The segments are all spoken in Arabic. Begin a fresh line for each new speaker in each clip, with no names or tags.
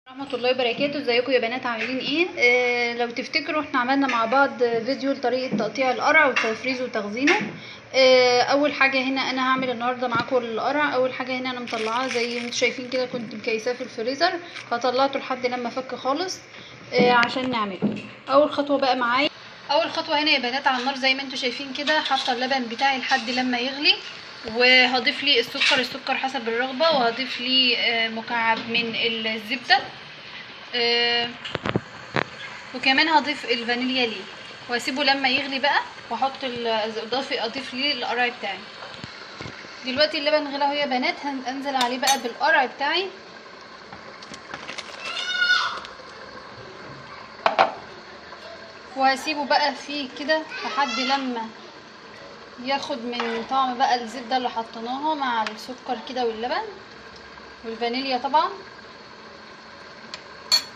ورحمة الله وبركاته. ازيكم يا بنات؟ عاملين ايه؟ لو تفتكروا احنا عملنا مع بعض فيديو لطريقة تقطيع القرع وتفريزه وتخزينه. اول حاجة هنا انا هعمل النهاردة معاكم القرع. اول حاجة هنا انا مطلعاه زي ما انتم شايفين كده، كنت مكيساه في الفريزر فطلعته لحد لما فك خالص عشان نعمله. اول خطوة بقى معايا، اول خطوة هنا يا بنات على النار زي ما انتم شايفين كده، حاطة اللبن بتاعي لحد لما يغلي، وهضيف لي السكر حسب الرغبة، وهضيف لي مكعب من الزبدة، وكمان هضيف الفانيليا ليه، واسيبه لما يغلي بقى واحط اضيف ليه القرع بتاعي. دلوقتي اللبن غلى اهو يا بنات، هنزل عليه بقى بالقرع بتاعي، وهسيبه بقى فيه كده لحد لما ياخد من طعم بقى الزبده اللي حطيناها مع السكر كده واللبن والفانيليا طبعا.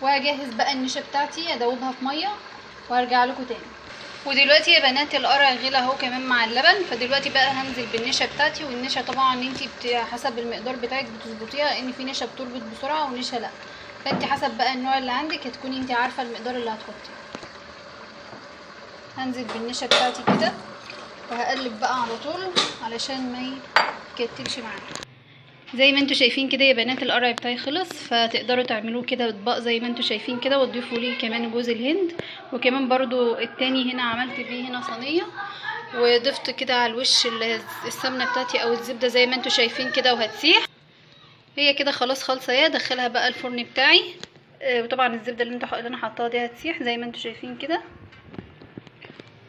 وهجهز بقى النشا بتاعتي ادوبها في ميه وهرجع لكم تاني. ودلوقتي يا بنات القرع غلى اهو كمان مع اللبن، فدلوقتي بقى هنزل بالنشا بتاعتي. والنشا طبعا انتي حسب المقدار بتاعك بتظبطيها، ان في نشا بتربط بسرعه ونشا لا، فانتي حسب بقى النوع اللي عندك هتكوني انتي عارفه المقدار اللي هتحطيه. هنزل بالنشا بتاعتي كده وهقلب بقى على طول علشان ما يكتلش معايا. زي ما انتوا شايفين كده يا بنات القرع بتاعي خلص، فتقدروا تعملوه كده اطباق زي ما انتوا شايفين كده، وتضيفوا ليه كمان جوز الهند. وكمان برضو التاني هنا عملت بيه هنا صينيه، وضفت كده على الوش السمنه بتاعتي او الزبده زي ما انتوا شايفين كده وهتسيح. هي كده خلاص خالصه، يا ادخلها بقى الفرن بتاعي. وطبعا الزبده اللي انا حطاها دي هتسيح زي ما انتوا شايفين كده.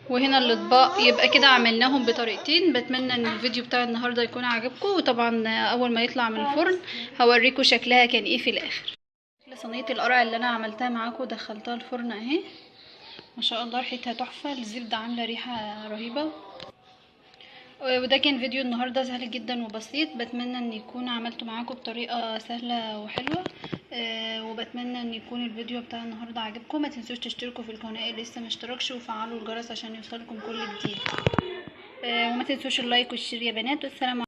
وهنا الاطباق يبقى كده عملناهم بطريقتين. بتمنى ان الفيديو بتاع النهارده يكون عجبكم، وطبعا اول ما يطلع من الفرن هوريكم شكلها كان ايه في الاخر. صينيه القرع اللي انا عملتها معاكم دخلتها الفرن اهي، ما شاء الله ريحتها تحفه، الزبده عامله ريحه رهيبه. وده كان فيديو النهارده سهل جدا وبسيط، بتمنى ان يكون عملته معاكم بطريقه سهله وحلوه. وبتمنى ان يكون الفيديو بتاع النهارده عجبكم. ما تنسوش تشتركوا في القناه اللي لسه مشتركش، وفعلوا الجرس عشان يوصلكم كل جديد. وما تنسوش اللايك والشير يا بنات، والسلام عليكم.